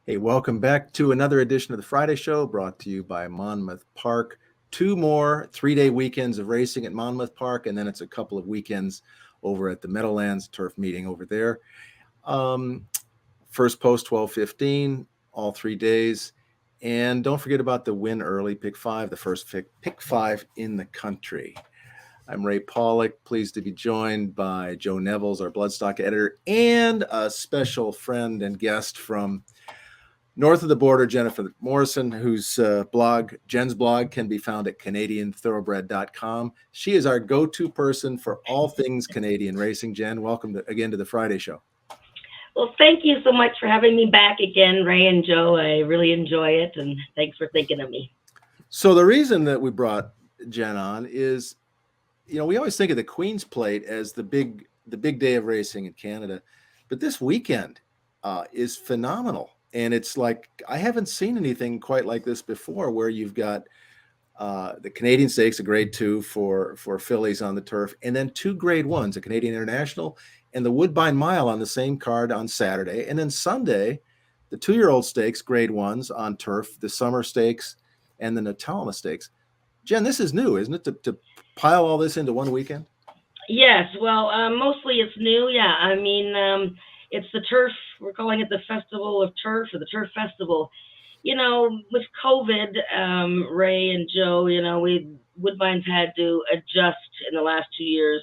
Hey, welcome back to another edition of the Friday Show brought to you by Monmouth Park. 2 more 3-day weekends of racing at Monmouth Park, and then it's a couple of weekends over at the Meadowlands Turf meeting over there. First post 12:15, all 3 days. And don't forget about the win early pick 5, the first pick 5 in the country. I'm Ray Pollock, pleased to be joined by Joe Nevels, our Bloodstock editor, and a special friend and guest from north of the border, Jennifer Morrison, whose Jen's blog can be found at CanadianThoroughbred.com. She is our go-to person for all things Canadian racing. Jen, welcome again to the Friday Show. Well, thank you so much for having me back again, Ray and Joe. I really enjoy it, and thanks for thinking of me. So the reason that we brought Jen on is, we always think of the Queen's Plate as the big day of racing in Canada, but this weekend is phenomenal. And it's like, I haven't seen anything quite like this before, where you've got the Canadian Stakes, a grade 2 for Fillies on the turf, and then 2 grade 1s, a Canadian International and the Woodbine Mile on the same card on Saturday. And then Sunday, the 2-year-old stakes, grade 1s on turf, the Summer Stakes and the Natalma Stakes. Jen, this is new, isn't it, to pile all this into one weekend? Yes, well, mostly it's new, yeah. I mean, it's the turf, we're calling it the Festival of Turf, or the Turf Festival. With COVID, Ray and Joe, Woodbine's had to adjust in the last 2 years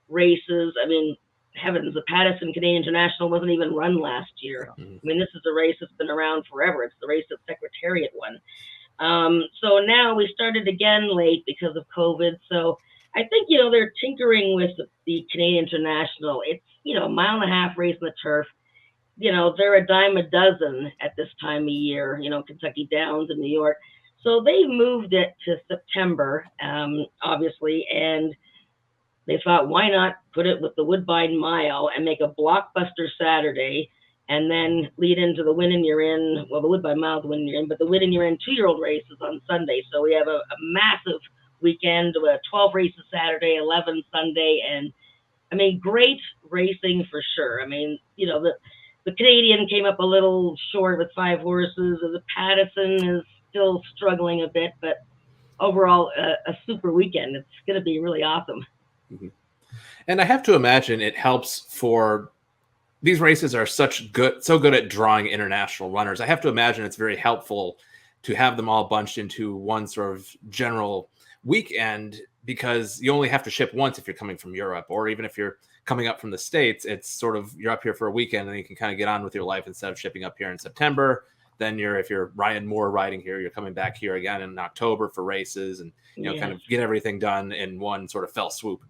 races. I mean, heavens, the Pattison Canadian International wasn't even run last year. Mm-hmm. I mean, this is a race that's been around forever. It's the race that Secretariat won. So now we started again late because of COVID. So I think, they're tinkering with the Canadian International. It's, a 1.5-mile race on the turf. They're a dime a dozen at this time of year, Kentucky Downs in New York. So they moved it to September, obviously, and they thought, why not put it with the Woodbine Mile and make a blockbuster Saturday and then lead into the Win and You're In, well, the Woodbine Mile, the Win and You're In, but the Win and You're In 2-year-old races on Sunday. So we have a massive weekend with 12 races Saturday, 11 Sunday, and I mean, great racing for sure. I mean, the Canadian came up a little short with 5 horses. The Pattison is still struggling a bit, but overall, a super weekend. It's going to be really awesome. Mm-hmm. And I have to imagine it helps for these races are so good at drawing international runners. I have to imagine it's very helpful to have them all bunched into one sort of general weekend, because you only have to ship once if you're coming from Europe, or even if you're coming up from the States, it's sort of, you're up here for a weekend and you can kind of get on with your life instead of shipping up here in September. Then if you're Ryan Moore riding here, you're coming back here again in October for races, and kind of get everything done in one sort of fell swoop.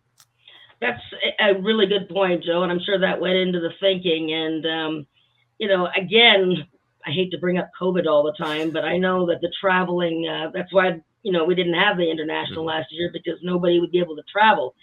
That's a really good point, Joe, and I'm sure that went into the thinking. And again, I hate to bring up COVID all the time, but I know that the traveling, that's why we didn't have the international last year, because nobody would be able to travel.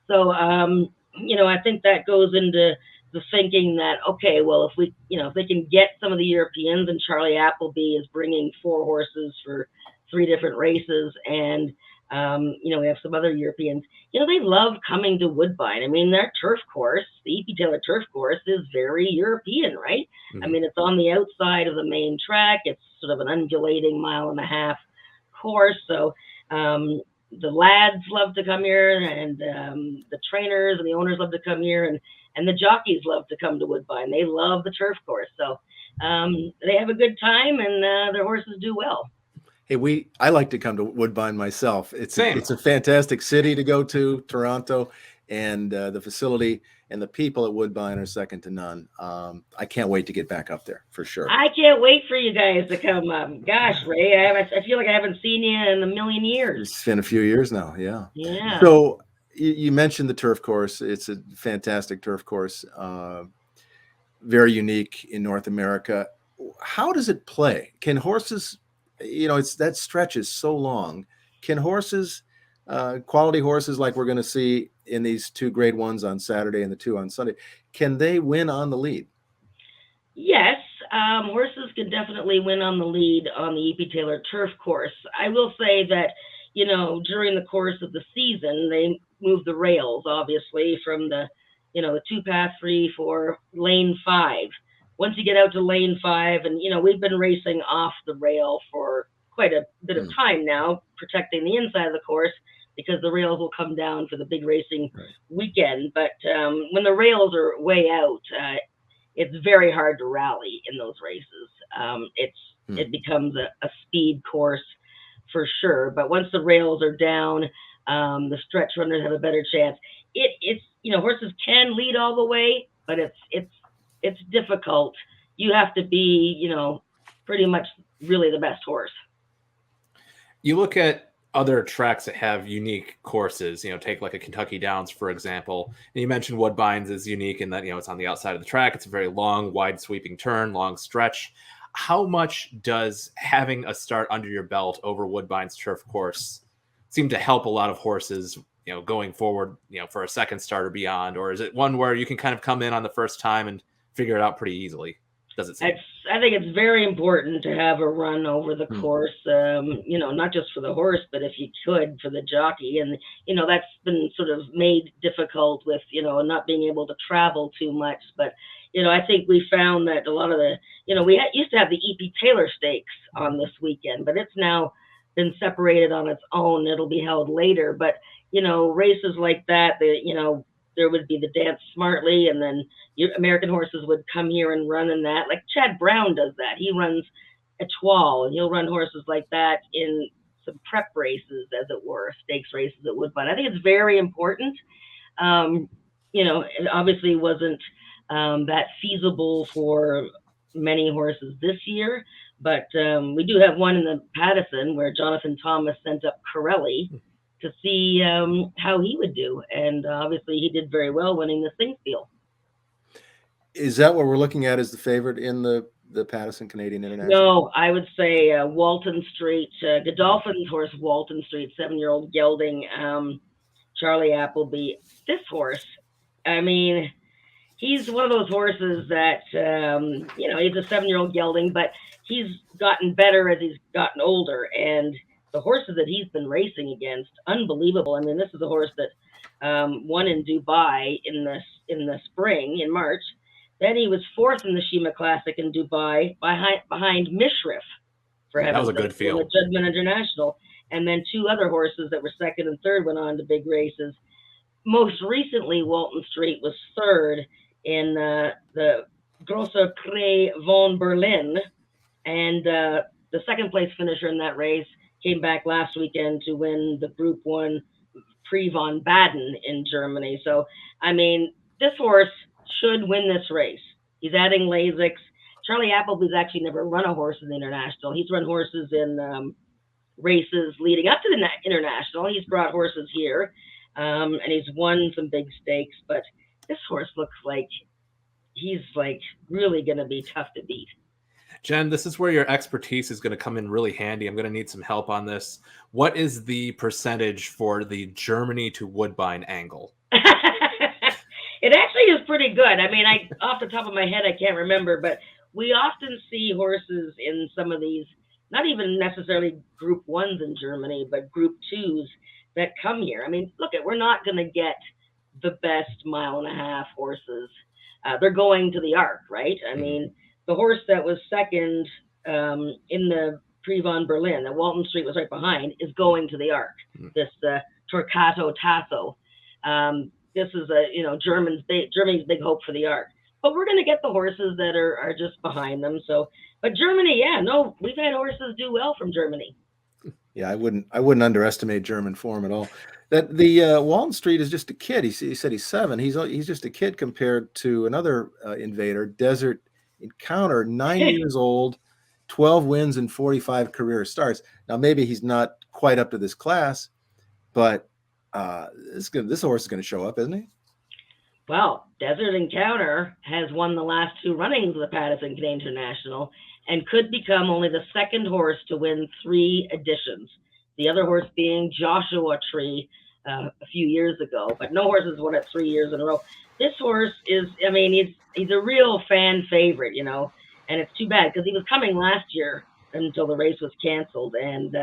So I think that goes into the thinking that, okay, well, if we, if they can get some of the Europeans, and Charlie Appleby is bringing 4 horses for 3 different races, and we have some other Europeans, they love coming to Woodbine. I mean, their turf course, the E.P. Taylor turf course, is very European, right? Mm-hmm. I mean, it's on the outside of the main track. It's sort of an undulating 1.5-mile course. So the lads love to come here, and the trainers and the owners love to come here, and the jockeys love to come to Woodbine. They love the turf course. So they have a good time, and their horses do well. Hey, I like to come to Woodbine myself. It's a fantastic city to go to, Toronto, and the facility and the people at Woodbine are second to none. I can't wait to get back up there for sure. I can't wait for you guys to come. Gosh, Ray, I feel like I haven't seen you in a million years. It's been a few years now, yeah. Yeah. So you mentioned the turf course. It's a fantastic turf course, very unique in North America. How does it play? Can horses... it's that stretch is so long. Can horses, quality horses like we're going to see in these 2 grade 1s on Saturday and the 2 on Sunday, can they win on the lead? Yes, horses can definitely win on the lead on the E.P. Taylor turf course. I will say that, during the course of the season, they move the rails, obviously, from the, the 2-path 3 for lane 5. once you get out to lane 5, and, we've been racing off the rail for quite a bit of time now, protecting the inside of the course, because the rails will come down for the big racing weekend. But when the rails are way out, it's very hard to rally in those races. It becomes a speed course for sure. But once the rails are down, the stretch runners have a better chance. It's horses can lead all the way, but it's difficult. You have to be, pretty much really the best horse. You look at other tracks that have unique courses, take like a Kentucky Downs, for example. And you mentioned Woodbines is unique in that, it's on the outside of the track. It's a very long, wide sweeping turn, long stretch. How much does having a start under your belt over Woodbine's turf course seem to help a lot of horses, going forward, for a second start or beyond? Or is it one where you can kind of come in on the first time and figure it out pretty easily? Does it seem? I think it's very important to have a run over the course, not just for the horse, but if you could for the jockey. And, that's been sort of made difficult with, not being able to travel too much. But, I think we found that a lot of the, we used to have the E.P. Taylor Stakes on this weekend, but it's now been separated on its own. It'll be held later. But, races like that, there would be the Dance Smartly, and then American horses would come here and run in that. Like Chad Brown does that. He runs Étoile, and he'll run horses like that in some prep races, as it were, stakes races at Woodbine. I think it's very important. It obviously wasn't that feasible for many horses this year, but we do have one in the Pattison where Jonathan Thomas sent up Corelli to see how he would do. And obviously he did very well, winning the Singfield. Is that what we're looking at as the favorite in the Pattison Canadian International? No, I would say Walton Street, Godolphin's horse, Walton Street, 7-year-old gelding, Charlie Appleby. This horse, I mean, he's one of those horses that, he's a 7-year-old gelding, but he's gotten better as he's gotten older. And the horses that he's been racing against, unbelievable. I mean, this is a horse that won in Dubai in the spring, in March. Then he was 4th in the Shima Classic in Dubai behind Mishrif. That was a good field. The Judgment International. And then 2 other horses that were 2nd and 3rd went on to big races. Most recently, Walton Street was 3rd in the Grosse Prix von Berlin. And the 2nd place finisher in that race came back last weekend to win the Group 1 Prix von Baden in Germany. So, I mean, this horse should win this race. He's adding Lasix. Charlie Appleby's actually never run a horse in the International. He's run horses in races leading up to the International. He's brought horses here, and he's won some big stakes. But this horse looks like he's really going to be tough to beat. Jen, this is where your expertise is going to come in really handy. I'm going to need some help on this. What is the percentage for the Germany to Woodbine angle? It actually is pretty good. I mean, off the top of my head, I can't remember, but we often see horses in some of these, not even necessarily Group 1s in Germany, but Group 2s that come here. I mean, we're not going to get the best 1.5 mile horses. They're going to the Arc, right? I mean, the horse that was 2nd in the Prix von Berlin, that Walton Street was right behind, is going to the Arc. This Torquato Tasso. This is Germany's big hope for the Arc. But we're going to get the horses that are just behind them. So, but Germany, we've had horses do well from Germany. Yeah, I wouldn't underestimate German form at all. That the Walton Street is just a kid. He said he's 7. He's just a kid compared to another invader, Desert Encounter, 9 years old, 12 wins and 45 career starts. Now maybe he's not quite up to this class, but this horse is going to show up, isn't he? Well, Desert Encounter has won the last 2 runnings of the Pattison Canadian International and could become only the 2nd horse to win 3 editions. The other horse being Joshua Tree a few years ago, but no horse has won it 3 years in a row. This horse is, I mean, he's a real fan favorite, and it's too bad because he was coming last year until the race was canceled. And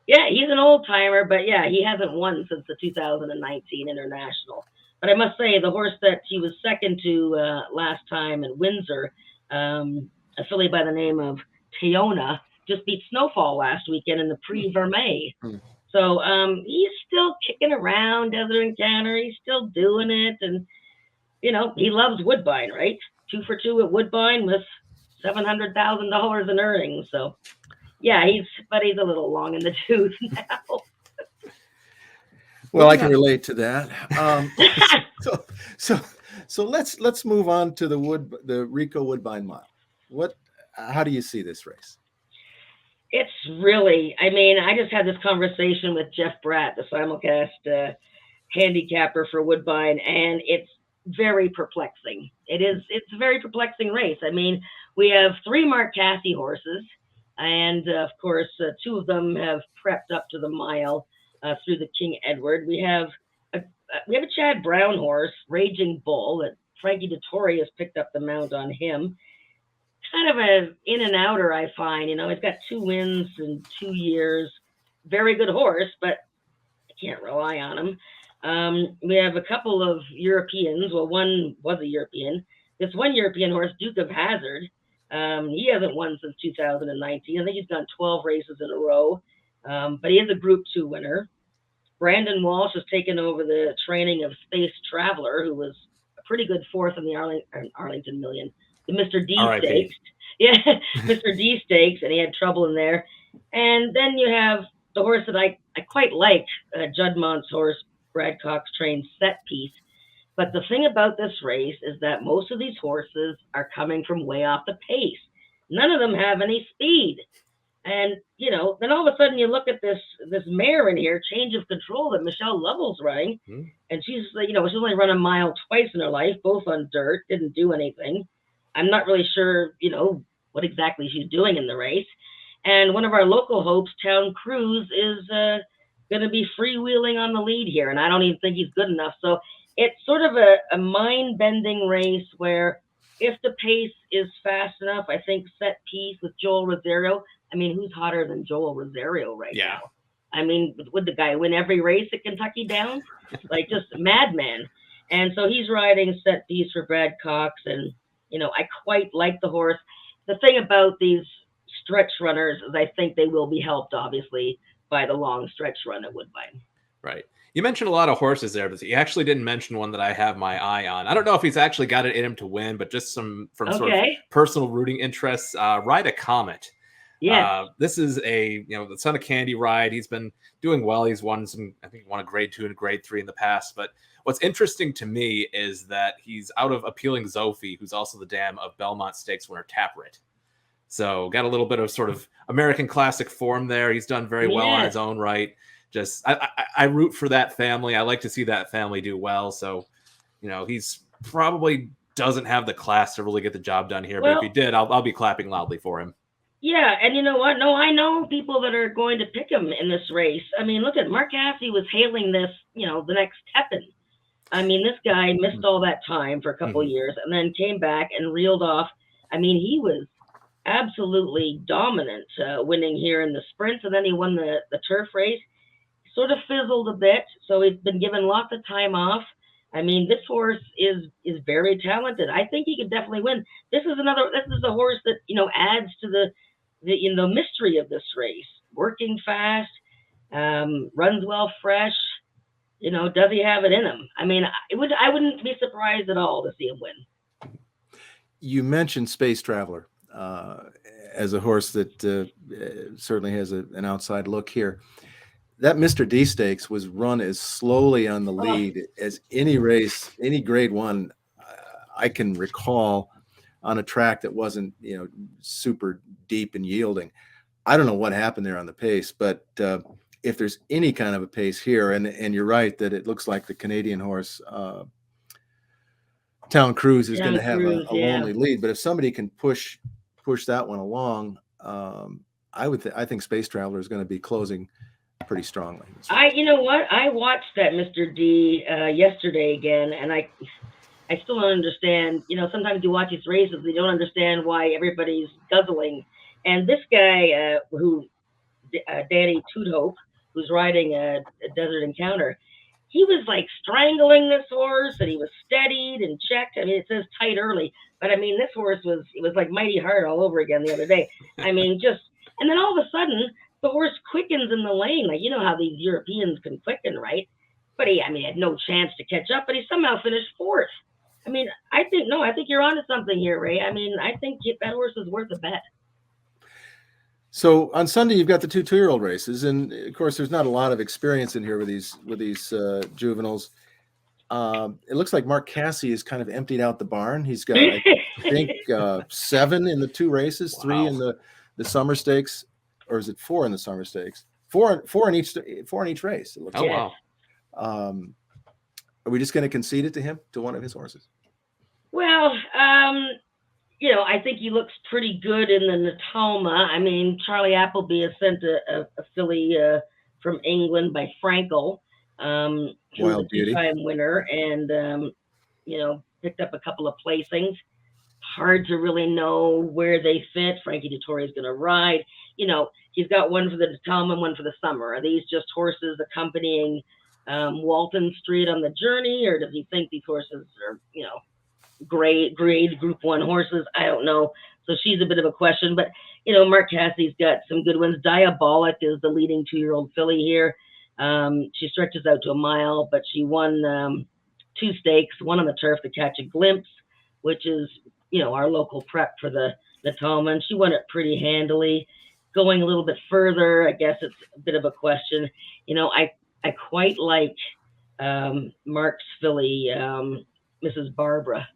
he's an old timer, but he hasn't won since the 2019 International. But I must say, the horse that he was 2nd to last time in Windsor A filly by the name of Teona just beat Snowfall last weekend in the Prix Vermeil. So he's still kicking around Desert Encounter. He's still doing it. And, he loves Woodbine, right? 2 for 2 at Woodbine with $700,000 in earnings. So, yeah, he's a little long in the tooth now. Well, I can relate to that. So let's move on to the Ricoh Woodbine Mile. How do you see this race? It's really, I just had this conversation with Jeff Bratt, the simulcast handicapper for Woodbine, and it's very perplexing. It's a very perplexing race. We have 3 Mark Casse horses, and of course, 2 of them have prepped up to the mile through the King Edward. We have a Chad Brown horse, Raging Bull, that Frankie Dettori has picked up the mount on him. Kind of an in and outer, I find. He's got 2 wins in 2 years. Very good horse, but I can't rely on him. We have a couple of Europeans. Well, one was a European. This one European horse, Duke of Hazard, he hasn't won since 2019. I think he's done 12 races in a row, but he is a Group 2 winner. Brandon Walsh has taken over the training of Space Traveler, who was a pretty good 4th in the Arlington Million. The Mr. D Stakes. Yeah, Mr. D Stakes, and he had trouble in there. And then you have the horse that I quite like, Juddmont's horse, Brad Cox trained Set Piece. But the thing about this race is that most of these horses are coming from way off the pace. None of them have any speed. And, then all of a sudden you look at this mare in here, Change of Control, that Michelle Lovell's running. And she's, she's only run a mile twice in her life, both on dirt, didn't do anything. I'm not really sure, what exactly she's doing in the race. And one of our local hopes, Town Cruise, is going to be freewheeling on the lead here. And I don't even think he's good enough. So it's sort of a mind-bending race where if the pace is fast enough, I think Set Piece with Joel Rosario. Who's hotter than Joel Rosario right now? Would the guy win every race at Kentucky Downs? Like, just a madman. And so he's riding Set Piece for Brad Cox. And, I quite like the horse. The thing about these stretch runners is I think they will be helped, obviously, by the long stretch run at Woodbine. Right. You mentioned a lot of horses there, but you actually didn't mention one that I have my eye on. I don't know if he's actually got it in him to win, but just from sort of personal rooting interests. Ride a Comet. Yeah. This is the Son of Candy ride. He's been doing well. He's won I think he won a grade 2 and a grade 3 in the past. But what's interesting to me is that he's out of Appealing Zophie, who's also the dam of Belmont Stakes winner Tapwrit. So got a little bit of sort of American classic form there. He's done very well on his own right. Just I root for that family. I like to see that family do well. So, he's probably doesn't have the class to really get the job done here. But if he did, I'll be clapping loudly for him. Yeah, and you know what? No, I know people that are going to pick him in this race. Look at Mark Casse was hailing this, the next Tepin. This guy missed all that time for a couple of years and then came back and reeled off. He was absolutely dominant, winning here in the sprints, and then he won the turf race. Sort of fizzled a bit, so he's been given lots of time off. This horse is very talented. I think he could definitely win. This is a horse that, adds to the mystery of this race. Working fast, runs well fresh. Does he have it in him? I wouldn't be surprised at all to see him win. You mentioned Space Traveler as a horse that certainly has an outside look here. That Mr. D Stakes was run as slowly on the lead as any race, any grade 1 I can recall on a track that wasn't, super deep and yielding. I don't know what happened there on the pace, but if there's any kind of a pace here, and you're right that it looks like the Canadian horse, Town Cruise, is going to have a lonely lead. But if somebody can push that one along, I think Space Traveler is going to be closing pretty strongly. You know what? I watched that Mr. D yesterday again, and I still don't understand. Sometimes you watch these races, you don't understand why everybody's guzzling. And this guy, Danny Toothope, who's riding a Desert Encounter, he was like strangling this horse, and he was steadied and checked. I mean, it says tight early, but I mean, this horse it was like Mighty Hard all over again the other day. I mean, and then all of a sudden, the horse quickens in the lane. Like, you know how these Europeans can quicken, right? But he had no chance to catch up, but he somehow finished fourth. I mean, I think you're onto something here, Ray. I mean, I think that horse is worth a bet. So on Sunday, you've got the 2-year-old races, and of course, there's not a lot of experience in here with these juveniles. It looks like Mark Casse has kind of emptied out the barn. He's got, I think, 7 in the 2 races, 3 in the summer stakes, or is it 4 in the summer stakes? 4 in each race. It looks like. Wow. Are we just going to concede it to him, to one of his horses? Well, I think he looks pretty good in the Natalma. I mean, Charlie Appleby has sent a filly from England by Frankel, who's Wild a Beauty. 2-time winner, and picked up a couple of placings. Hard to really know where they fit. Frankie Dettori is going to ride. He's got one for the Natalma and one for the summer. Are these just horses accompanying Walton Street on the journey, or does he think these horses are, grade Group 1 horses? I don't know. So she's a bit of a question, but Mark Casse's got some good ones. Diabolic is the leading 2-year-old filly here. She stretches out to a mile, but she won 2 stakes, one on the turf to Catch a Glimpse, which is our local prep for the Natalma, and she won it pretty handily. Going a little bit further, I guess it's a bit of a question. I quite like Mark's filly, Mrs. Barbara.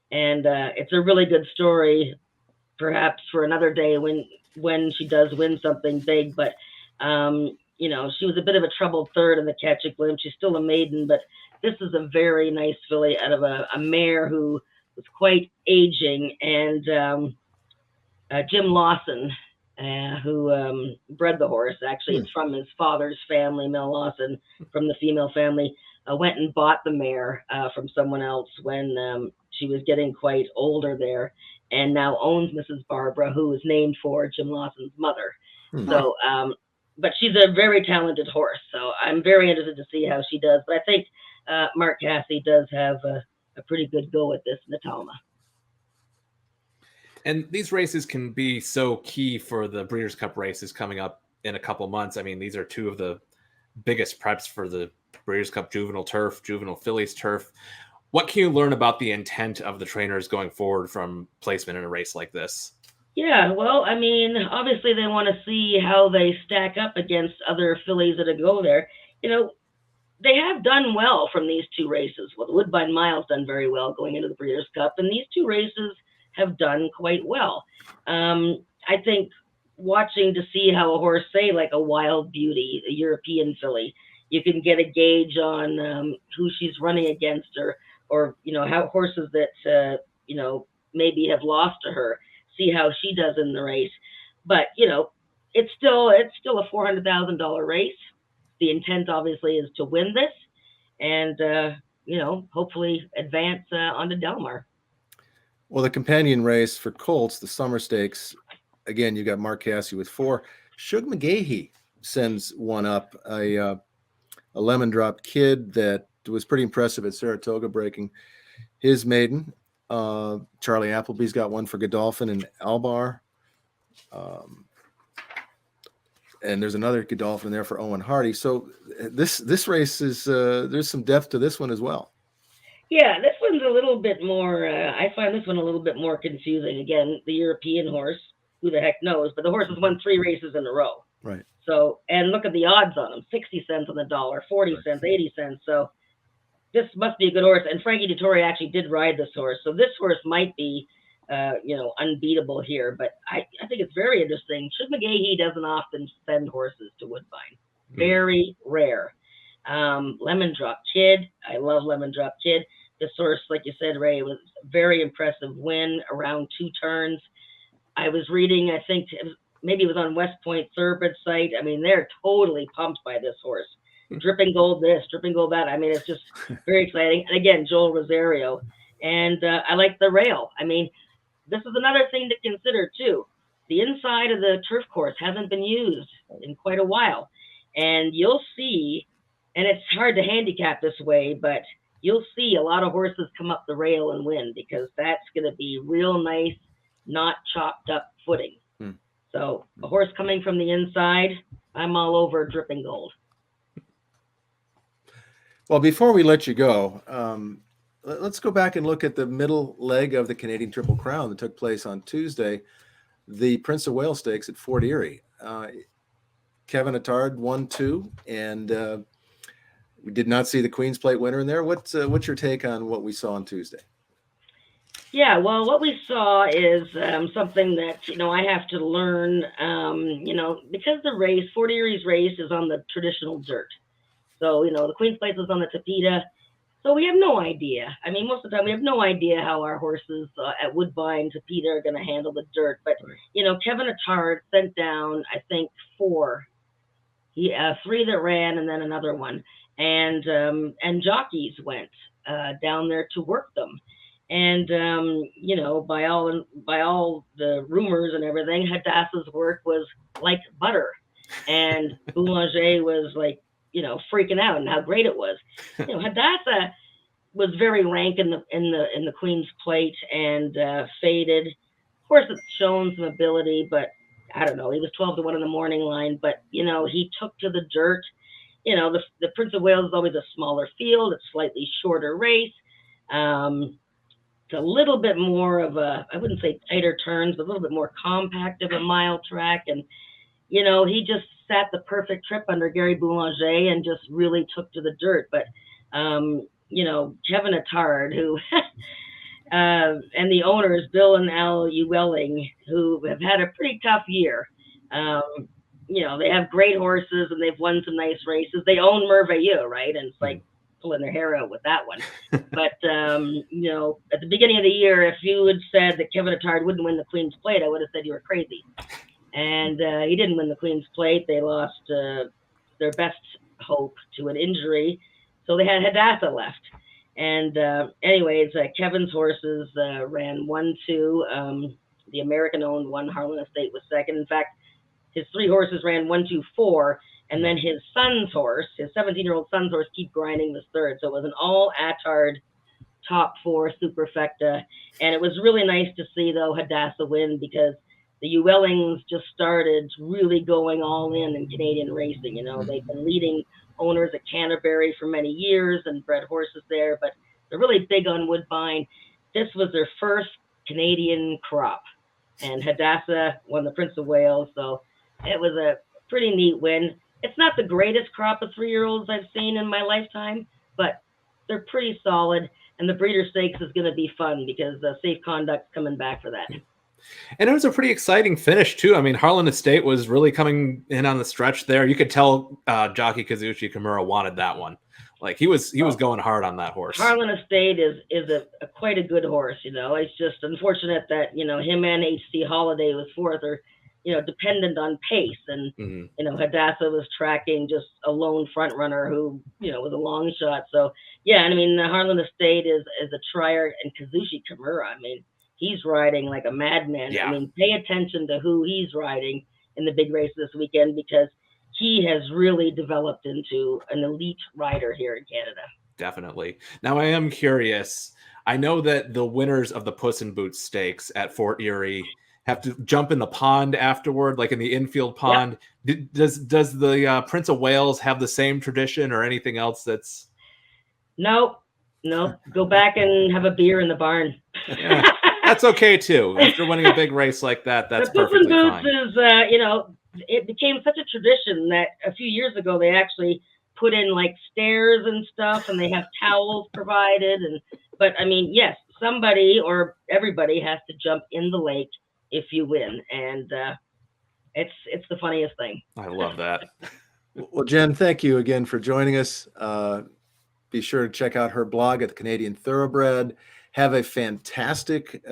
And it's a really good story, perhaps for another day when she does win something big. But, she was a bit of a troubled third in the Catch a Glimpse. She's still a maiden, but this is a very nice filly out of a mare who was quite aging. And Jim Lawson, who bred the horse, actually, it's from his father's family, Mel Lawson, from the female family, went and bought the mare from someone else when she was getting quite older there, and now owns Mrs. Barbara, who is named for Jim Lawson's mother. So, but she's a very talented horse, so I'm very interested to see how she does. But I think Mark Casse does have a pretty good go at this Natalma. And these races can be so key for the Breeders' Cup races coming up in a couple months. I mean, these are 2 of the biggest preps for the Breeders' Cup Juvenile Turf, Juvenile Fillies Turf. What can you learn about the intent of the trainers going forward from placement in a race like this? Yeah, well, I mean, obviously they want to see how they stack up against other fillies that go there. They have done well from these 2 races. Well, the Woodbine Mile's done very well going into the Breeders' Cup, and these 2 races have done quite well. I think watching to see how a horse, say like a Wild Beauty, a European filly, you can get a gauge on who she's running against, or how horses that maybe have lost to her, see how she does in the race. But it's still a $400,000 race. The intent obviously is to win this, and hopefully advance onto Del Mar. Well, the companion race for Colts, the summer stakes, again, you got Mark Casse with 4. Shug McGaughey sends one up, a lemon drop kid that was pretty impressive at Saratoga, breaking his maiden. Charlie Appleby's got one for Godolphin and Albar. And there's another Godolphin there for Owen Hardy. So this race is there's some depth to this one as well. Yeah, this one's a little bit more, I find this one a little bit more confusing. Again, the European horse, who the heck knows, but the horse has won 3 races in a row. Right. So, and look at the odds on him, 60 cents on the dollar, 40 cents, 80 cents. So this must be a good horse. And Frankie Dettori actually did ride this horse. So this horse might be, unbeatable here. But I think it's very interesting. Shug McGaughey doesn't often send horses to Woodbine. Very rare. Lemon Drop Kid. I love Lemon Drop Kid. This horse, like you said, Ray, was a very impressive win around 2 turns. I was reading, I think maybe it was on West Point Thoroughbred site. I mean, they're totally pumped by this horse. Dripping gold this, dripping gold that. I mean, it's just very exciting. And again, Joel Rosario. And I like the rail. I mean, this is another thing to consider too. The inside of the turf course hasn't been used in quite a while. And you'll see and it's hard to handicap this way, but you'll see a lot of horses come up the rail and win, because that's going to be real nice, not chopped up footing. So a horse coming from the inside, I'm all over Dripping Gold. Well, before we let you go, let's go back and look at the middle leg of the Canadian Triple Crown that took place on Tuesday, the Prince of Wales Stakes at Fort Erie. Kevin Attard won 2, and we did not see the Queen's Plate winner in there. What's your take on what we saw on Tuesday? Yeah, well, what we saw is something that, I have to learn, because the race, Fort Erie's race, is on the traditional dirt. So, the Queen's Plate was on the Tapeta. So we have no idea. I mean, most of the time we have no idea how our horses at Woodbine, Tapeta are going to handle the dirt. But, Kevin Attard sent down, I think, 4. 3 that ran and then another one. And jockeys went down there to work them. And, by all the rumors and everything, Hadassa's work was like butter. And Boulanger was like, freaking out and how great it was. Hadassa was very rank in the Queen's Plate and faded. Of course, it's shown some ability, but I don't know. He was 12-1 in the morning line, but he took to the dirt. The Prince of Wales is always a smaller field. It's slightly shorter race. It's a little bit more of I wouldn't say tighter turns, but a little bit more compact of a mile track. And, he just sat the perfect trip under Gary Boulanger and just really took to the dirt. But, Kevin Attard, who, and the owners, Bill and Al Ewelling, who have had a pretty tough year. They have great horses and they've won some nice races. They own Merveilleux, right? And it's like pulling their hair out with that one. But, at the beginning of the year, if you had said that Kevin Attard wouldn't win the Queen's Plate, I would have said you were crazy. And he didn't win the Queen's Plate. They lost their best hope to an injury. So they had Hadassa left. And anyways, Kevin's horses ran 1-2. The American-owned one, Harlan Estate, was second. In fact, his 3 horses ran 1-2-4. And then his son's horse, his 17-year-old son's horse, Keep Grinding, was third. So it was an all Attard top 4 superfecta. And it was really nice to see, though, Hadassa win, because the Ewellings just started really going all in Canadian racing. They've been leading owners at Canterbury for many years and bred horses there, but they're really big on Woodbine. This was their first Canadian crop, and Hadassa won the Prince of Wales. So it was a pretty neat win. It's not the greatest crop of 3-year-olds I've seen in my lifetime, but they're pretty solid. And the Breeder Stakes is going to be fun because Safe Conduct's coming back for that. And it was a pretty exciting finish, too. I mean, Harlan Estate was really coming in on the stretch there. You could tell jockey Kazushi Kimura wanted that one. Like, he was going hard on that horse. Harlan Estate is a quite a good horse, It's just unfortunate that, him and H.C. Holiday was fourth are, dependent on pace. And, Hadassa was tracking just a lone front runner who, was a long shot. So, yeah, and I mean, Harlan Estate is a trier, and Kazushi Kimura, I mean, he's riding like a madman. Yeah. I mean, pay attention to who he's riding in the big race this weekend, because he has really developed into an elite rider here in Canada. Definitely. Now, I am curious. I know that the winners of the Puss in Boots Stakes at Fort Erie have to jump in the pond afterward, like in the infield pond. Yep. Does the Prince of Wales have the same tradition or anything else that's... Nope. Go back and have a beer in the barn. Yeah. That's okay too. After winning a big race like that, that's perfectly fine. The Puss in Boots is, it became such a tradition that a few years ago they actually put in like stairs and stuff, and they have towels provided. But I mean, yes, somebody or everybody has to jump in the lake if you win, and it's the funniest thing. I love that. Well, Jen, thank you again for joining us. Be sure to check out her blog at the Canadian Thoroughbred. Have a fantastic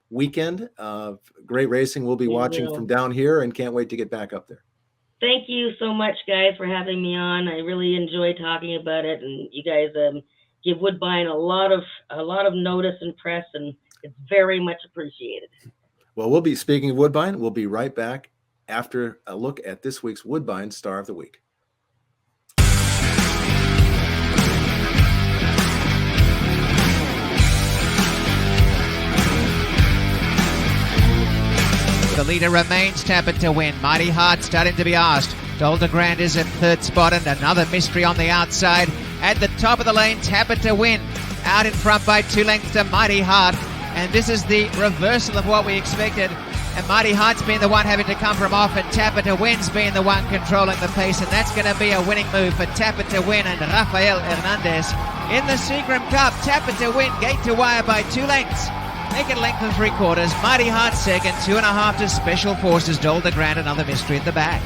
weekend of great racing. We'll be watching from down here and can't wait to get back up there. Thank you so much, guys, for having me on. I really enjoy talking about it, and you guys give Woodbine a lot of notice and press, and it's very much appreciated. Well, we'll be speaking of Woodbine. We'll be right back after a look at this week's Woodbine Star of the Week. The leader remains Tappet to Win. Mighty Heart starting to be asked. Dolder Grand is at third spot, and another mystery on the outside. At the top of the lane, Tappet to Win. Out in front by 2 lengths to Mighty Heart. And this is the reversal of what we expected. And Mighty Heart's been the one having to come from off, and Tappet to Win's been the one controlling the pace, and that's going to be a winning move for Tappet to Win and Rafael Hernandez. In the Seagram Cup, Tappet to Win, gate to wire by 2 lengths. Naked length and 3/4. Mighty Heart second, 2.5 to Special Forces. Dolder Grand, another mystery at the back.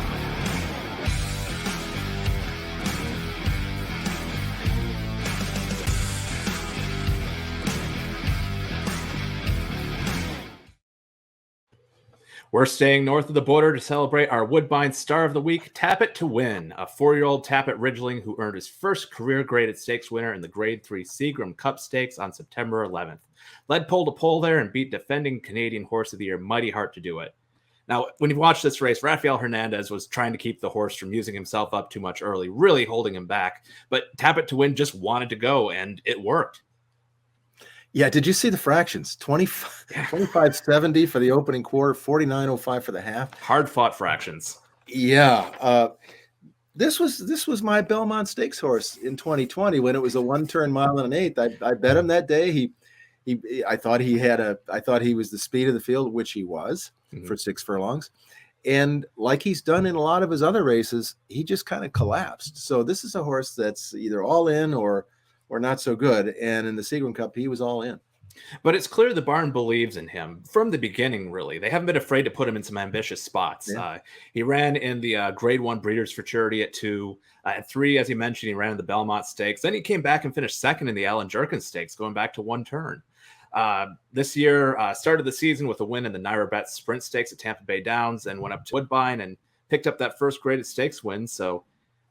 We're staying north of the border to celebrate our Woodbine Star of the Week, Tappet to Win, a 4-year-old Tappet Ridgeling who earned his first career-graded stakes winner in the Grade 3 Seagram Cup Stakes on September 11th. Led pole to pole there and beat defending Canadian Horse of the Year Mighty Heart to do it. Now, when you watch this race, Rafael Hernandez was trying to keep the horse from using himself up too much early, really holding him back. But Tappet to Win just wanted to go, and it worked. Yeah, did you see the fractions? 25.70 for the opening quarter, 49.05 for the half. Hard-fought fractions. Yeah. This was my Belmont Stakes horse in 2020 when it was a 1-turn mile and an eighth. I bet him that day. I thought he was the speed of the field, which he was for 6 furlongs. And like he's done in a lot of his other races, he just kind of collapsed. So this is a horse that's either all in or not so good. And in the Seagram Cup, he was all in. But it's clear the barn believes in him from the beginning, really. They haven't been afraid to put him in some ambitious spots. Yeah. He ran in the Grade 1 Breeders' Futurity at 2. At 3, as you mentioned, he ran in the Belmont Stakes. Then he came back and finished second in the Alan Jerkins Stakes, going back to 1 turn. This year, started the season with a win in the Naira Bet Sprint Stakes at Tampa Bay Downs and went up to Woodbine and picked up that first graded stakes win. So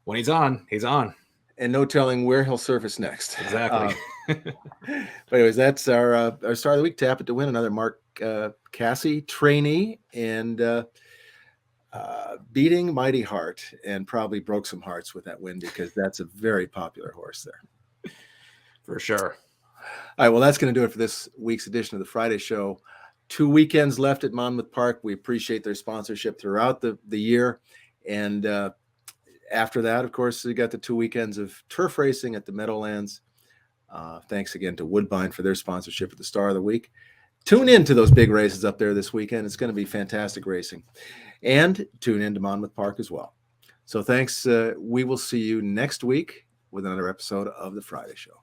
when he's on, he's on. And no telling where he'll surface next. Exactly. But anyways, that's our Star of the Week, Tappet to Win, another Mark Casse trainee, and beating Mighty Heart, and probably broke some hearts with that win because that's a very popular horse there. For sure. All right, well, that's going to do it for this week's edition of the Friday Show. 2 weekends left at Monmouth Park. We appreciate their sponsorship throughout the year. And after that, of course, we got the 2 weekends of turf racing at the Meadowlands. Thanks again to Woodbine for their sponsorship of the Star of the Week. Tune in to those big races up there this weekend. It's going to be fantastic racing. And tune in to Monmouth Park as well. So thanks. We will see you next week with another episode of the Friday Show.